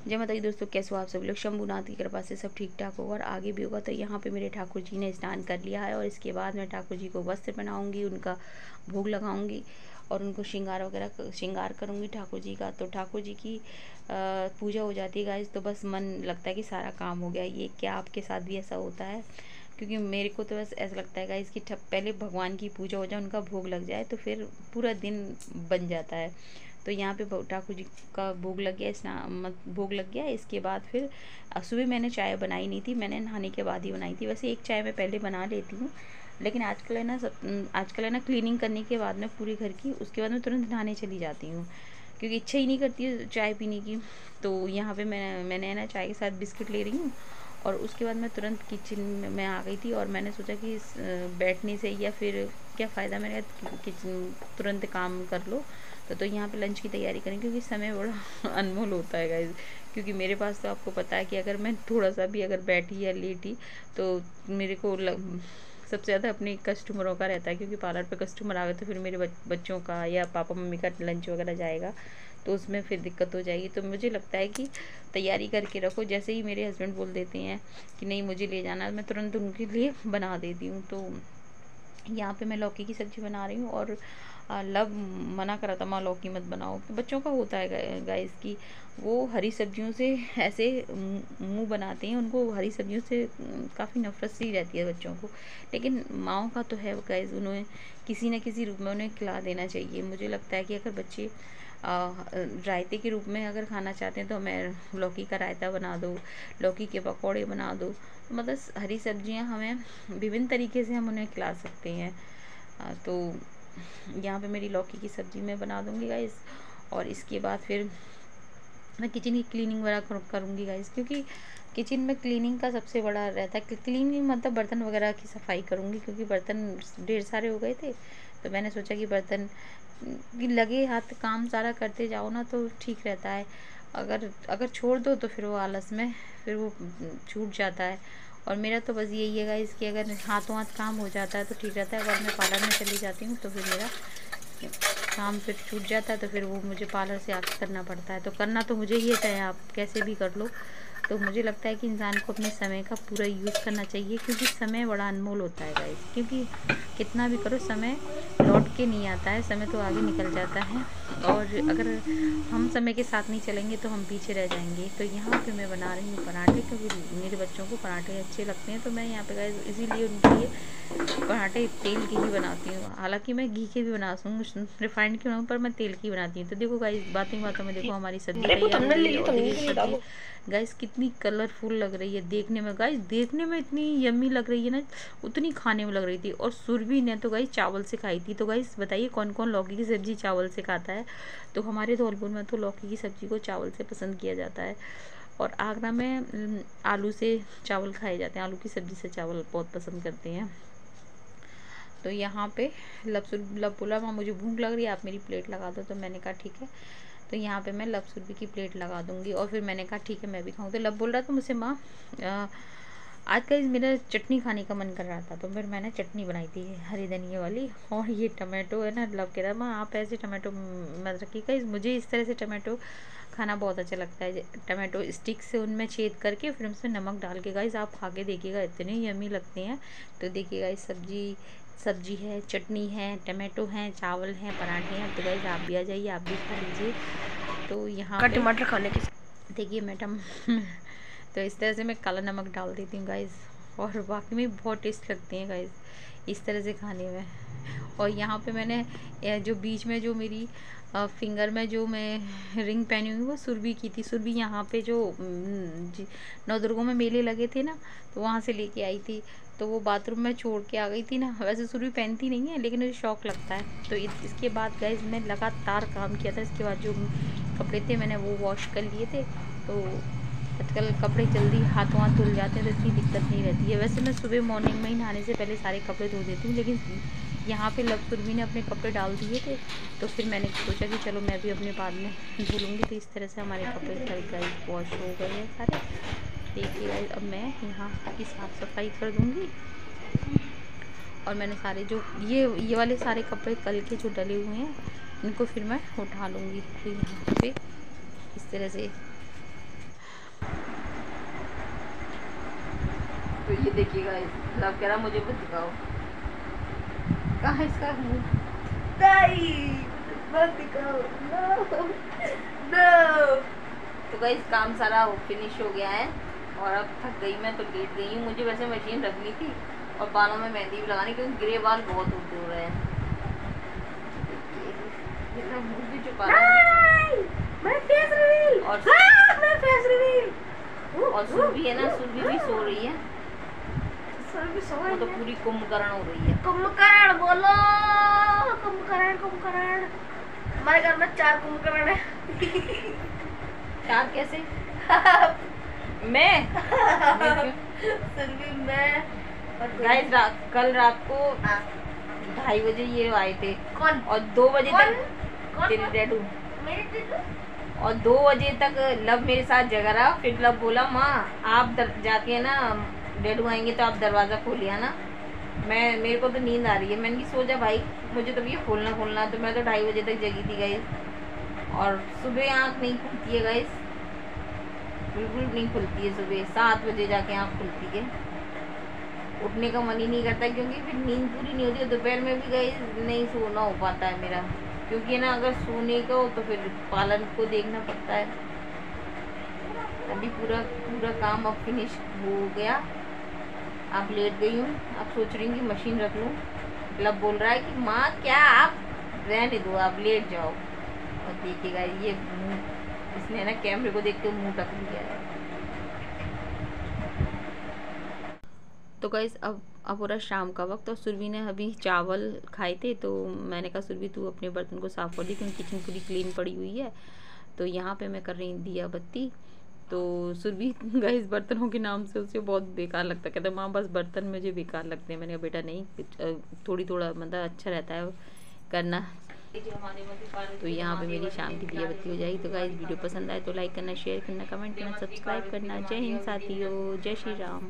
जय माता दी दोस्तों, कैसे हो आप सब लोग। शंभुनाथ की कृपा से सब ठीक ठाक होगा और आगे भी होगा। तो यहाँ पे मेरे ठाकुर जी ने स्नान कर लिया है और इसके बाद मैं ठाकुर जी को वस्त्र पहनाऊँगी, उनका भोग लगाऊंगी और उनको श्रृंगार वगैरह श्रृंगार करूँगी ठाकुर जी का। तो ठाकुर जी की पूजा हो जाती है गाइस, तो बस मन लगता है कि सारा काम हो गया। ये क्या आपके साथ भी ऐसा होता है? क्योंकि मेरे को तो बस ऐसा लगता है गाइस कि पहले भगवान की पूजा हो जाए, उनका भोग लग जाए, तो फिर पूरा दिन बन जाता है। तो यहाँ पे ठाकुर जी का भोग लग गया, भोग लग गया। इसके बाद फिर सुबह मैंने चाय बनाई नहीं थी, मैंने नहाने के बाद ही बनाई थी। वैसे एक चाय मैं पहले बना लेती हूँ, लेकिन आजकल है ना आजकल है ना क्लीनिंग करने के बाद में पूरी घर की, उसके बाद मैं तुरंत नहाने चली जाती हूँ क्योंकि इच्छा ही नहीं करती है चाय पीने की। तो यहाँ पे मैंने है ना चाय के साथ बिस्किट ले रही हूँ और उसके बाद मैं तुरंत किचन में आ गई थी और मैंने सोचा कि बैठने से या फिर क्या फ़ायदा, मैंने किचन तुरंत काम कर लो। तो यहाँ पे लंच की तैयारी करें क्योंकि समय बड़ा अनमोल होता है गाइस। क्योंकि मेरे पास तो आपको पता है कि अगर मैं थोड़ा सा भी अगर बैठी या लेटी तो मेरे को सबसे ज़्यादा अपने कस्टमरों का रहता है, क्योंकि पार्लर पे कस्टमर आ गए तो फिर मेरे बच्चों का या पापा मम्मी का लंच वगैरह जाएगा तो उसमें फिर दिक्कत हो जाएगी। तो मुझे लगता है कि तैयारी करके रखो। जैसे ही मेरे हस्बैंड बोल देते हैं कि नहीं मुझे ले जाना, मैं तुरंत उनके लिए बना देती हूँ। तो यहाँ पे मैं लौकी की सब्ज़ी बना रही हूँ और लव मना करा था, माँ लौकी मत बनाओ। तो बच्चों का होता है गाइस कि वो हरी सब्जियों से ऐसे मुंह बनाते हैं, उनको हरी सब्जियों से काफ़ी नफरत सी रहती है बच्चों को। लेकिन माँओं का तो है गाइस, उन्हें किसी न किसी रूप में उन्हें खिला देना चाहिए। मुझे लगता है कि अगर बच्चे रायते के रूप में अगर खाना चाहते हैं तो मैं लौकी का रायता बना दो, लौकी के पकौड़े बना दो। मतलब हरी सब्जियां हमें विभिन्न तरीके से हम उन्हें खिला सकते हैं। तो यहाँ पे मेरी लौकी की सब्ज़ी मैं बना दूँगी गाइस और इसके बाद फिर मैं किचन की क्लीनिंग वगैरह करूँगी गाइस। क्योंकि किचन में क्लीनिंग का सबसे बड़ा रहता है कि क्लीनिंग मतलब बर्तन वगैरह की सफाई करूँगी, क्योंकि बर्तन ढेर सारे हो गए थे। तो मैंने सोचा कि बर्तन कि लगे हाथ काम सारा करते जाओ ना तो ठीक रहता है। अगर अगर छोड़ दो तो फिर वो आलस में फिर वो छूट जाता है। और मेरा तो बस यही है गाइस कि अगर हाथों हाथ काम हो जाता है तो ठीक रहता है। अगर मैं पार्लर में चली जाती हूँ तो फिर मेरा काम फिर छूट जाता है, तो फिर वो मुझे पार्लर से आके करना पड़ता है। तो करना तो मुझे ही है, चाहे आप कैसे भी कर लो। तो मुझे लगता है कि इंसान को अपने समय का पूरा यूज़ करना चाहिए, क्योंकि समय बड़ा अनमोल होता है गाइस। क्योंकि कितना भी करो समय लौट के नहीं आता है, समय तो आगे निकल जाता है। और अगर हम समय के साथ नहीं चलेंगे तो हम पीछे रह जाएंगे। तो यहाँ पे मैं बना रही हूँ पराठे, क्योंकि मेरे बच्चों को पराठे अच्छे लगते हैं। तो मैं यहाँ पे गाइस इसीलिए उनके लिए पराठे तेल की ही बनाती हूँ। हालांकि मैं घी के भी बना सकूँ, रिफाइंड के बनाऊँ, पर मैं तेल की बनाती हूँ। तो देखो गाइस बातों बातों में देखो हमारी सब्जी तैयार हो गई है। और देखिए सब्जी गाइस कितनी कलरफुल लग रही है देखने में। गाइस देखने में इतनी यम्मी लग रही है ना, उतनी खाने में लग रही थी। और सुरभि ने तो गाइस चावल से खाई थी। तो गाइस बताइए कौन कौन लौकी की सब्जी चावल से खाता है? तो हमारे धौलपुर में तो लौकी की सब्जी को चावल से पसंद किया जाता है। और आगरा में आलू से चावल खाए जाते हैं, आलू की सब्जी से चावल बहुत पसंद करते हैं। तो यहाँ पे लब बोला माँ मुझे भूख लग रही है, आप मेरी प्लेट लगा दो। तो मैंने कहा ठीक है। तो यहाँ पे मैं लब सुरभि की प्लेट लगा दूँगी और फिर मैंने कहा ठीक है मैं भी खाऊँ। तो लब बोल रहा था मुझसे माँ आज का मेरा चटनी खाने का मन कर रहा था, तो फिर मैंने चटनी बनाई थी हरी धनिया वाली। और ये टमाटो है ना, लब कह रहा माँ आप ऐसे टमाटो मत रखिएगा, मुझे इस तरह से टमाटो खाना बहुत अच्छा लगता है। टमाटो स्टिक से उनमें छेद करके फिर उसमें नमक डाल के गाइस आप खा के देखिएगा, इतने यम्मी लगते हैं। तो देखिएगा इस सब्जी है, चटनी है, टमाटो हैं, चावल हैं, पराठे हैं। तो गाइस आप भी आ जाइए, आप भी खा लीजिए। तो यहाँ पे टमाटर खाने की देखिए मैडम तो इस तरह से मैं काला नमक डाल देती हूँ गाइस, और वाकई में बहुत टेस्ट लगती हैं गाइस इस तरह से खाने में। और यहाँ पे मैंने जो बीच में जो मेरी फिंगर में जो मैं रिंग पहनी हुई वो सुरभि की थी। सुरभि यहाँ पे जो नवदुर्गों में मेले लगे थे ना, तो वहाँ से लेके आई थी। तो वो बाथरूम में छोड़ के आ गई थी ना। वैसे सुरभि पहनती नहीं है लेकिन मुझे शौक लगता है। तो इसके बाद गाइस मैं लगातार काम किया था। इसके बाद जो कपड़े थे मैंने वो वॉश कर लिए थे। तो आजकल कपड़े जल्दी हाथों हाथ धुल जाते हैं तो इतनी दिक्कत नहीं रहती है। वैसे मैं सुबह मॉर्निंग में ही नहाने से पहले सारे कपड़े धो देती हूँ, लेकिन यहाँ पे लब सुरभि ने अपने कपड़े डाल दिए थे तो फिर मैंने सोचा कि चलो मैं भी अपने बाद में धो लूँगी। तो इस तरह से हमारे कपड़े सारे गाइस वॉश हो गए हैं सारे। देखिए गाइस अब मैं यहाँ की साफ़ सफाई कर दूँगी। और मैंने सारे जो ये वाले सारे कपड़े कल के जो डले हुए हैं इनको फिर मैं उठा लूँगी। तो यहाँ पे इस तरह से तो ये देखिएगा, लव कह रहा मुझे मत दिखाओ, कहाँ है इसका मुंह, मत दिखाओ, नो नो। तो गाइस काम सारा फिनिश हो गया है और अब थक गई मैं, तो लेट गई हूँ। मुझे वैसे मशीन रखनी थी और बालों में मेहंदी भी लगानी, क्योंकि ग्रे बाल बहुत हो रहे हैं। मुंह भी छुपा रहा है और सुरभि है ना, सुरभि भी सो रही है, वो तो पूरी कुंभकर्ण हो रही है। कुंभकर्ण बोलो, कुंभकर्ण। हमारे घर में 4 कुंभकर्ण है। 4 कैसे? मैं सुरभि, मैं गाइस कल रात को 2:30 बजे ये आए थे। कौन? और 2 बजे तक तेरे डैडू, और 2 बजे तक लव मेरे साथ जगा रहा। फिर लव बोला माँ आप जाके ना डैडू आएंगे तो आप दरवाज़ा खोलिए ना, मेरे को तो नींद आ रही है। मैंने कहा सो जा भाई, मुझे तो ये खोलना। तो मैं तो 2:30 बजे तक जगी थी गाइस। और सुबह आँख नहीं खुलती है गाइस, बिल्कुल नहीं खुलती है। सुबह 7 बजे जाके आँख खुलती है, उठने का मन ही नहीं करता, क्योंकि फिर नींद पूरी नहीं होती। दोपहर में भी गाइस नहीं सोना हो पाता है मेरा, क्योंकि ना अगर सोने का हो तो फिर पालन को देखना पड़ता है। अभी पूरा काम अब फिनिश हो गया। अब लेट गई हूँ, अब सोच रही हूँ कि मशीन रख लूँ। मतलब बोल रहा है कि माँ क्या आप रहने दो, आप लेट जाओ। और देखिएगा ये इसने ना कैमरे को देख के मुँह ढक लिया है। तो गाइस अब हो रहा शाम का वक्त और सुरभि ने अभी चावल खाए थे, तो मैंने कहा सुरभि तू अपने बर्तन को साफ़ कर दी, क्योंकि किचन पूरी क्लीन पड़ी हुई है। तो यहाँ पे मैं कर रही दिया बत्ती। तो सुरभि गाइस बर्तनों के नाम से उसे बहुत बेकार लगता है, कहता है माँ बस बर्तन मुझे बेकार लगते हैं। मैंने कहा बेटा नहीं, थोड़ा मतलब अच्छा रहता है करना। तो यहाँ पे मेरी शाम की दिया बत्ती हो जाएगी। तो गाइस वीडियो पसंद आए तो लाइक करना, शेयर करना, कमेंट करना, सब्सक्राइब करना। जय हिंद साथियों, जय श्री राम।